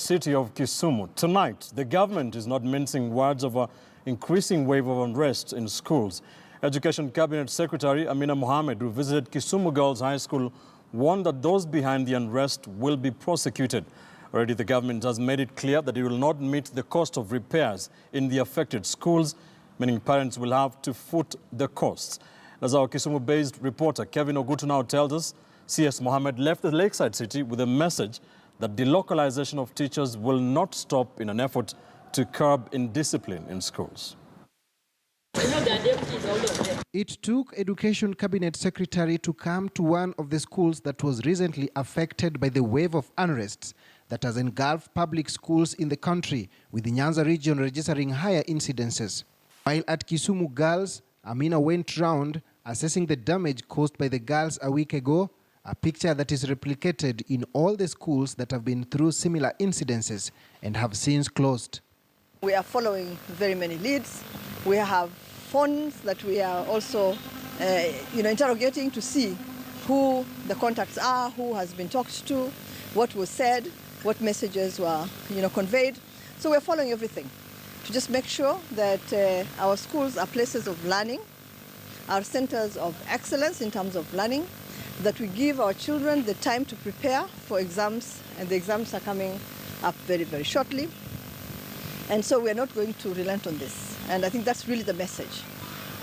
city of Kisumu. Tonight, the government is not mincing words of an increasing wave of unrest in schools. Education Cabinet Secretary Amina, who visited Kisumu Girls High School, warned that those behind the unrest will be prosecuted. Already, the government has made it clear that it will not meet the cost of repairs in the affected schools, meaning parents will have to foot the costs. As our Kisumu-based reporter Kevin Ogutu now tells us, CS Mohammed left the lakeside city with a message that delocalization of teachers will not stop in an effort to curb indiscipline in schools. It took Education Cabinet Secretary to come to one of the schools that was recently affected by the wave of unrest that has engulfed public schools in the country, with the Nyanza region registering higher incidences. While at Kisumu Girls, Amina went round assessing the damage caused by the girls a week ago, a picture that is replicated in all the schools that have been through similar incidences and have since closed. We are following very many leads. We have phones that we are also interrogating to see who the contacts are, who has been talked to, what was said, what messages were conveyed. So we're following everything to just make sure that our schools are places of learning, our centers of excellence in terms of learning, that we give our children the time to prepare for exams, and the exams are coming up very, very shortly. And so we're not going to relent on this. And I think that's really the message.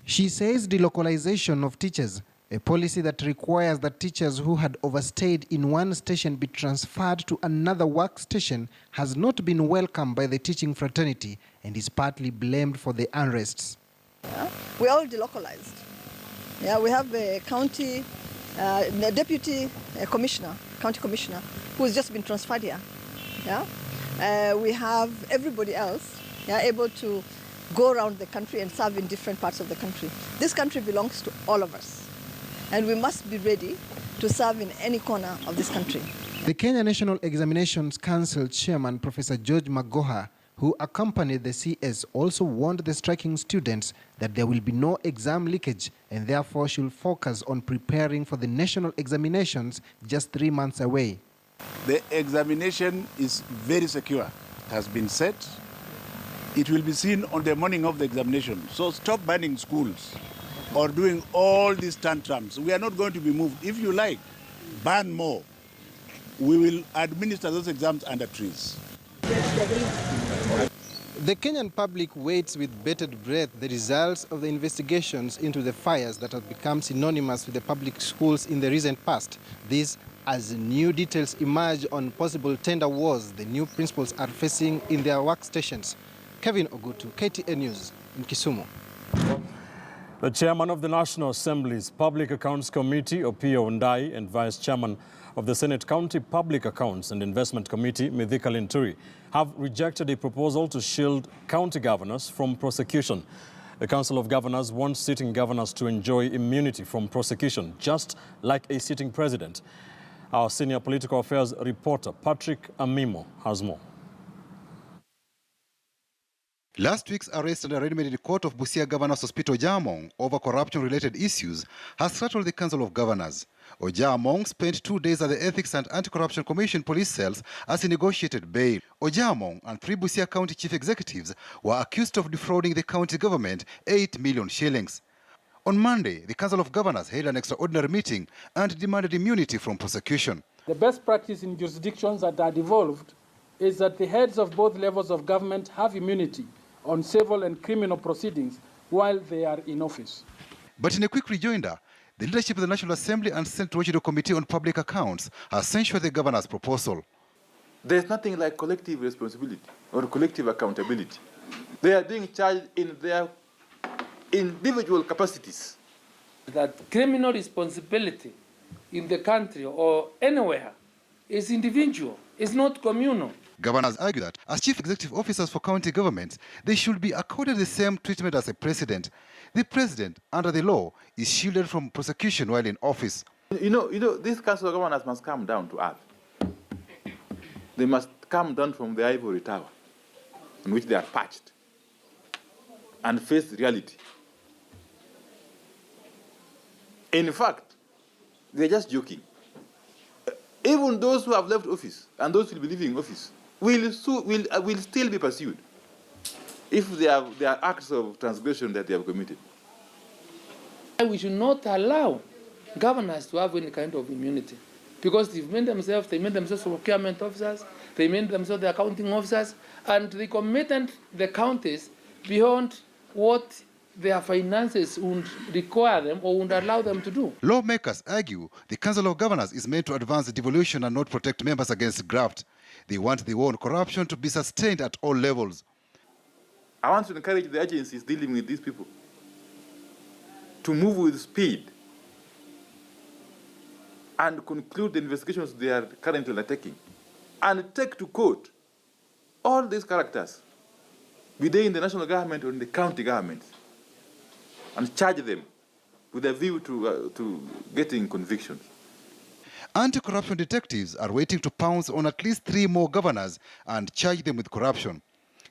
She says delocalization of teachers, a policy that requires that teachers who had overstayed in one station be transferred to another workstation, has not been welcomed by the teaching fraternity and is partly blamed for the unrests. Yeah, we're all delocalized. Yeah, we have a county the deputy commissioner, county commissioner, who has just been transferred here. Yeah? We have everybody else able to go around the country and serve in different parts of the country. This country belongs to all of us, and we must be ready to serve in any corner of this country. The Kenya National Examinations Council chairman, Professor George Magoha, who accompanied the CS, also warned the striking students that there will be no exam leakage and therefore should focus on preparing for the national examinations just 3 months away. The examination is very secure. It has been set. It will be seen on the morning of the examination. So stop banning schools or doing all these tantrums. We are not going to be moved. If you like, ban more. We will administer those exams under trees. The Kenyan public waits with bated breath the results of the investigations into the fires that have become synonymous with the public schools in the recent past. This as new details emerge on possible tender wars the new principals are facing in their workstations. Kevin Ogutu, KTN News in Kisumu. The chairman of the National Assembly's Public Accounts Committee, Opiyo Wandayi, and vice chairman of the Senate County Public Accounts and Investment Committee, Mithika Linturi, have rejected a proposal to shield county governors from prosecution. The Council of Governors wants sitting governors to enjoy immunity from prosecution, just like a sitting president. Our senior political affairs reporter, Patrick Amimo, has more. Last week's arrest and arraignment in the court of Busia Governor Sospita Ojamong over corruption-related issues has rattled the Council of Governors. Ojamong spent 2 days at the Ethics and Anti-Corruption Commission police cells as he negotiated bail. Ojamong and 3 Busia County chief executives were accused of defrauding the county government 8 million shillings. On Monday, the Council of Governors held an extraordinary meeting and demanded immunity from prosecution. The best practice in jurisdictions that are devolved is that the heads of both levels of government have immunity on civil and criminal proceedings while they are in office. But in a quick rejoinder, the leadership of the National Assembly and Senate Watchdog Committee on Public Accounts has censured the governor's proposal. There's nothing like collective responsibility or collective accountability. They are being charged in their individual capacities. That criminal responsibility in the country or anywhere is individual, it's not communal. Governors argue that as chief executive officers for county governments, they should be accorded the same treatment as a president. The president, under the law, is shielded from prosecution while in office. You know, these council of governors must come down to earth. They must come down from the ivory tower in which they are perched and face reality. In fact, they're just joking. Even those who have left office and those who will be leaving office will still be pursued if there are acts of transgression that they have committed. We should not allow governors to have any kind of immunity, because they made themselves procurement officers, they made themselves the accounting officers, and they committed the counties beyond what their finances would require them or would allow them to do. Lawmakers argue the Council of Governors is meant to advance devolution and not protect members against graft. They want the war on corruption to be sustained at all levels. I want to encourage the agencies dealing with these people to move with speed and conclude the investigations they are currently undertaking, and take to court all these characters, be they in the national government or in the county governments, and charge them with a view to getting convictions. Anti-corruption detectives are waiting to pounce on at least 3 more governors and charge them with corruption.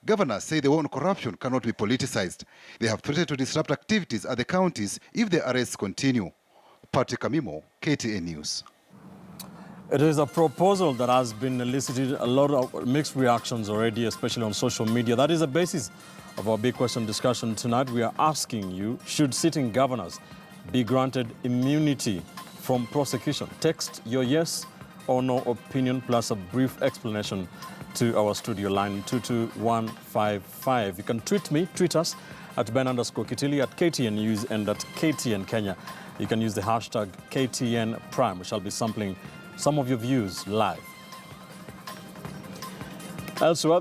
Governors say the war on corruption cannot be politicized. They have threatened to disrupt activities at the counties if the arrests continue. Patrick Amimo, KTN News. It is a proposal that has been elicited a lot of mixed reactions already, especially on social media. That is the basis of our big question discussion tonight. We are asking you, should sitting governors be granted immunity from prosecution? Text your yes or no opinion plus a brief explanation to our studio line 22155. You can tweet us at Ben_Kitili, at KTN News, and at KTN Kenya. You can use the hashtag KTN Prime. We shall be sampling some of your views live. Elsewhere,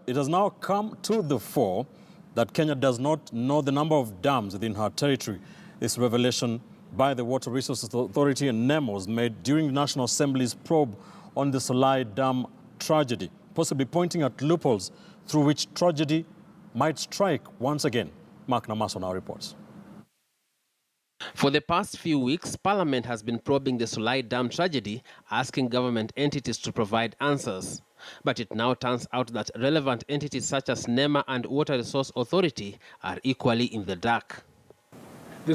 it has now come to the fore that Kenya does not know the number of dams within her territory. This revelation by the Water Resources Authority and NEMA was made during the National Assembly's probe on the Solai Dam tragedy, possibly pointing at loopholes through which tragedy might strike once again. Mark Namaso now reports. For the past few weeks, Parliament has been probing the Solai Dam tragedy, asking government entities to provide answers. But it now turns out that relevant entities such as NEMA and Water Resource Authority are equally in the dark. The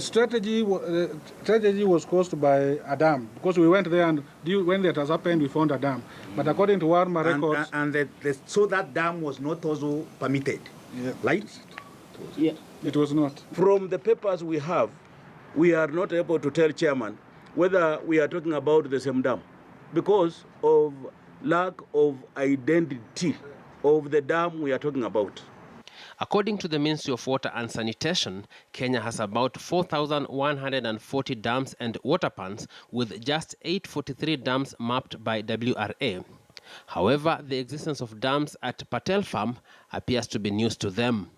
tragedy was caused by a dam, because we went there and when that has happened, we found a dam. But according to our records... So that dam was not also permitted, right? Yeah. It was not. From the papers we have, we are not able to tell chairman whether we are talking about the same dam because of lack of identity of the dam we are talking about. According to the Ministry of Water and Sanitation, Kenya has about 4,140 dams and water ponds, with just 843 dams mapped by WRA. However, the existence of dams at Patel Farm appears to be news to them.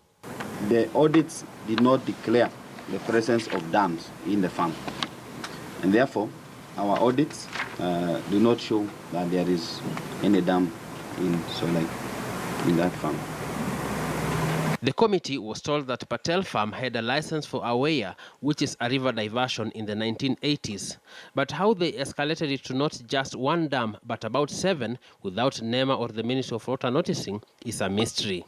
The audits did not declare the presence of dams in the farm, and therefore our audits do not show that there is any dam in Solai, in that farm. The committee was told that Patel Farm had a license for Aweya, which is a river diversion, in the 1980s. But how they escalated it to not just one dam, but about 7, without NEMA or the Ministry of Water noticing, is a mystery.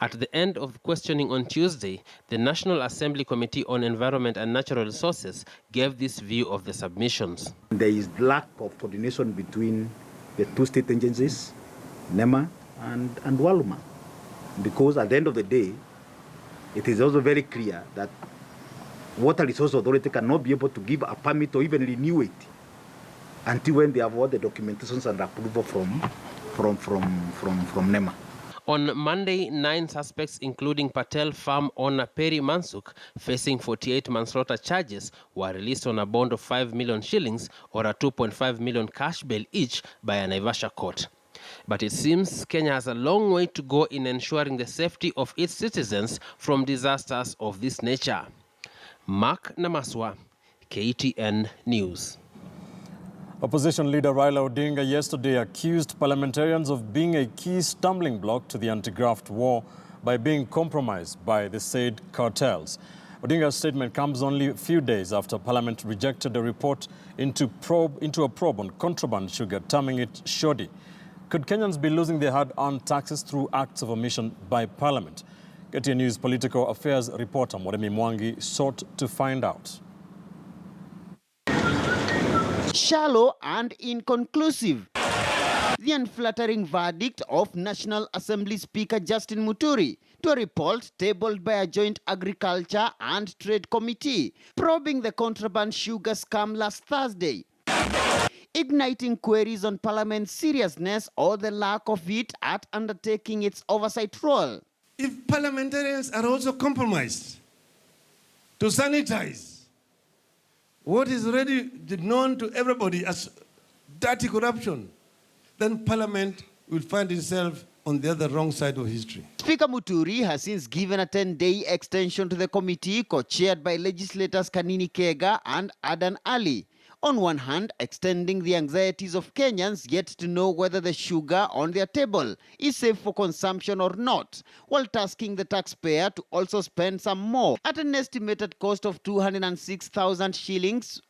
At the end of questioning on Tuesday, the National Assembly Committee on Environment and Natural Resources gave this view of the submissions. There is lack of coordination between the two state agencies, NEMA and Waluma. Because at the end of the day, it is also very clear that Water Resource Authority cannot be able to give a permit or even renew it until when they have all the documentations and approval from NEMA. On Monday, 9 suspects, including Patel Farm owner Perry Mansuk, facing 48 manslaughter charges, were released on a bond of 5 million shillings or a 2.5 million cash bail each by a Naivasha court. But it seems Kenya has a long way to go in ensuring the safety of its citizens from disasters of this nature. Mark Namaswa, KTN News. Opposition leader Raila Odinga yesterday accused parliamentarians of being a key stumbling block to the anti-graft war by being compromised by the said cartels. Odinga's statement comes only a few days after Parliament rejected a report into a probe on contraband sugar, terming it shoddy. Could Kenyans be losing their hard-earned taxes through acts of omission by Parliament? KTN News political affairs reporter Moremi Mwangi sought to find out. Shallow and inconclusive. the unflattering verdict of National Assembly Speaker Justin Muturi to a report tabled by a joint Agriculture and Trade Committee probing the contraband sugar scam last Thursday, igniting queries on Parliament's seriousness or the lack of it at undertaking its oversight role. If parliamentarians are also compromised to sanitize what is already known to everybody as dirty corruption, then Parliament will find itself on the other wrong side of history. Speaker Muturi has since given a 10-day extension to the committee co-chaired by legislators Kanini Kega and Adan Ali. On one hand, extending the anxieties of Kenyans yet to know whether the sugar on their table is safe for consumption or not, while tasking the taxpayer to also spend some more at an estimated cost of 206,000 shillings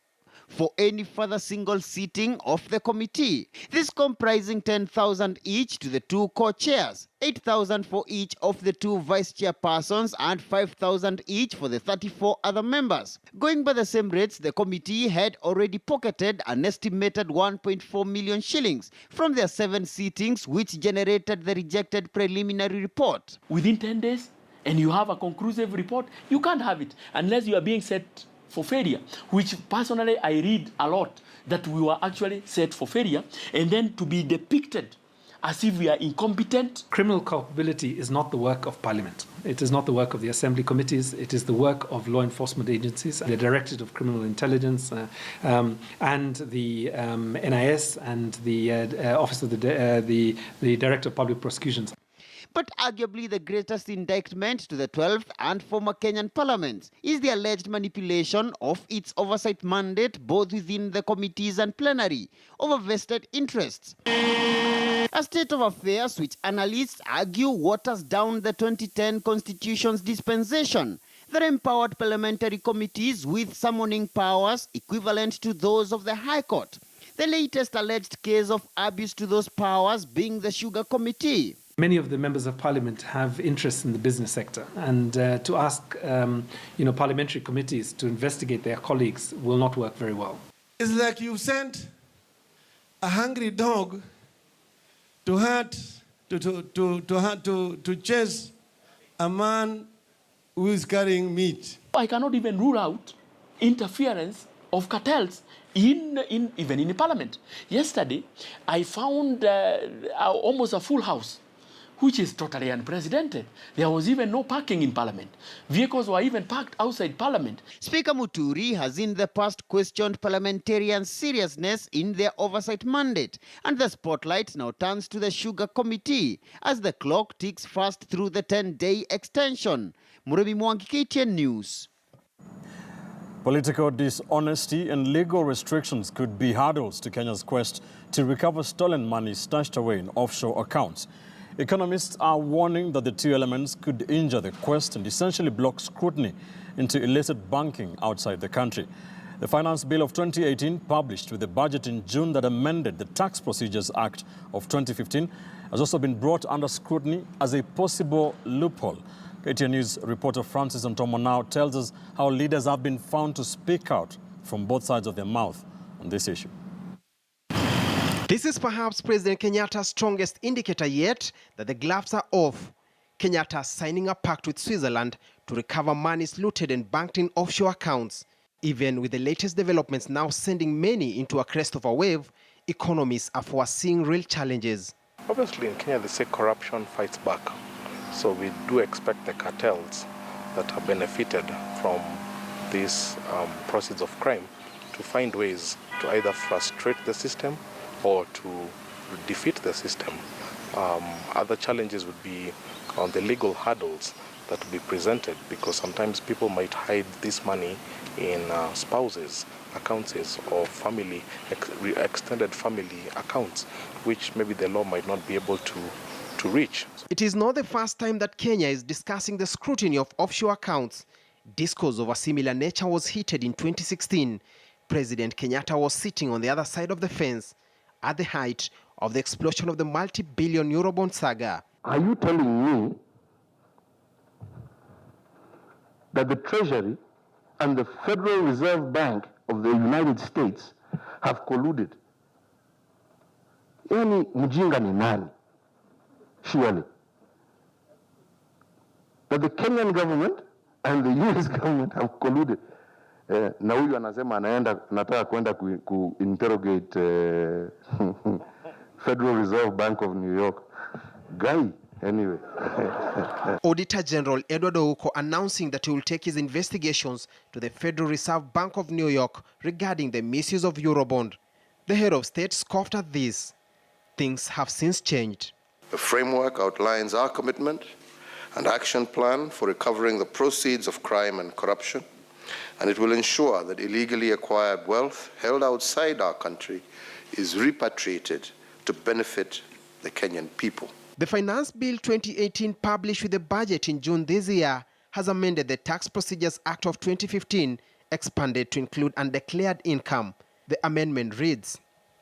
for any further single sitting of the committee. This comprising 10,000 each to the two co-chairs, 8,000 for each of the two vice chairpersons, and 5,000 each for the 34 other members. Going by the same rates, the committee had already pocketed an estimated 1.4 million shillings from their 7 sittings, which generated the rejected preliminary report. Within 10 days, and you have a conclusive report, you can't have it unless you are being set for failure, which personally I read a lot, that we were actually set for failure, and then to be depicted as if we are incompetent. Criminal culpability is not the work of Parliament. It is not the work of the Assembly committees. It is the work of law enforcement agencies, the Directorate of Criminal Intelligence, and the NIS, and the Office of the Director of Public Prosecutions. But arguably the greatest indictment to the 12th and former Kenyan Parliament is the alleged manipulation of its oversight mandate both within the committees and plenary over vested interests. A state of affairs which analysts argue waters down the 2010 Constitution's dispensation that empowered parliamentary committees with summoning powers equivalent to those of the High Court. The latest alleged case of abuse to those powers being the Sugar Committee. Many of the members of Parliament have interests in the business sector, and to ask parliamentary committees to investigate their colleagues will not work very well. It's like you sent a hungry dog to chase a man who is carrying meat. I cannot even rule out interference of cartels even in Parliament. Yesterday, I found almost a full house, which is totally unprecedented. There was even no parking in Parliament. Vehicles were even parked outside Parliament. Speaker Muturi has in the past questioned parliamentarians' seriousness in their oversight mandate, and the spotlight now turns to the Sugar Committee as the clock ticks fast through the 10-day extension. Muremi Mwangi, KTN News. Political dishonesty and legal restrictions could be hurdles to Kenya's quest to recover stolen money stashed away in offshore accounts. Economists are warning that the two elements could injure the quest and essentially block scrutiny into illicit banking outside the country. The Finance Bill of 2018, published with the budget in June that amended the Tax Procedures Act of 2015, has also been brought under scrutiny as a possible loophole. KTN News reporter Francis Ntomo now tells us how leaders have been found to speak out from both sides of their mouth on this issue. This is perhaps President Kenyatta's strongest indicator yet that the gloves are off. Kenyatta signing a pact with Switzerland to recover monies looted and banked in offshore accounts. Even with the latest developments now sending many into a crest of a wave, economists are foreseeing real challenges. Obviously in Kenya they say corruption fights back. So we do expect the cartels that have benefited from these proceeds of crime to find ways to either frustrate the system or to defeat the system. Other challenges would be on the legal hurdles that will be presented, because sometimes people might hide this money in spouses' accounts or family, extended family accounts, which maybe the law might not be able to reach. It is not the first time that Kenya is discussing the scrutiny of offshore accounts. Discourse of a similar nature was heated in 2016. President Kenyatta was sitting on the other side of the fence at the height of the explosion of the multi-billion Eurobond saga. Are you telling me that the Treasury and the Federal Reserve Bank of the United States have colluded Yani mjinga ni nani? Surely. That the Kenyan government and the US government have colluded. Na huyu anasema anataka kwenda interrogate Federal Reserve Bank of New York. Guy, anyway. Auditor General Edward Ouko announcing that he will take his investigations to the Federal Reserve Bank of New York regarding the misuse of Eurobond. The head of state scoffed at this. Things have since changed. The framework outlines our commitment and action plan for recovering the proceeds of crime and corruption, and it will ensure that illegally acquired wealth held outside our country is repatriated to benefit the Kenyan people. The Finance Bill 2018, published with the budget in June this year, has amended the Tax Procedures Act of 2015, expanded to include undeclared income. The amendment reads,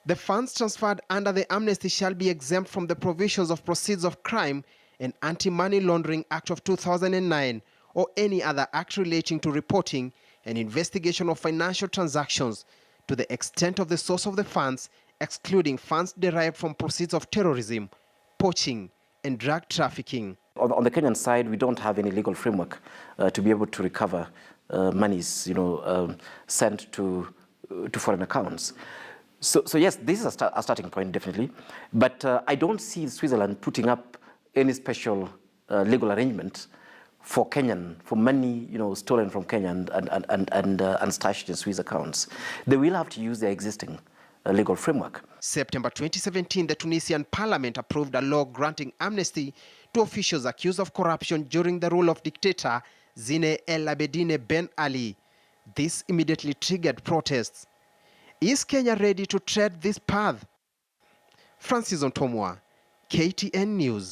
the funds transferred under the amnesty shall be exempt from the provisions of Proceeds of Crime and Anti-Money Laundering Act of 2009 or any other act relating to reporting and investigation of financial transactions to the extent of the source of the funds, excluding funds derived from proceeds of terrorism, poaching, and drug trafficking. On the Kenyan side, we don't have any legal framework to be able to recover monies, sent to foreign accounts. So yes, this is a starting point, definitely. But I don't see Switzerland putting up any special legal arrangement for money, stolen from Kenya and stashed in Swiss accounts. They will have to use their existing legal framework. September 2017, the Tunisian parliament approved a law granting amnesty to officials accused of corruption during the rule of dictator Zine El Abidine Ben Ali. This immediately triggered protests. Is Kenya ready to tread this path? Francis Ontomwa, KTN News.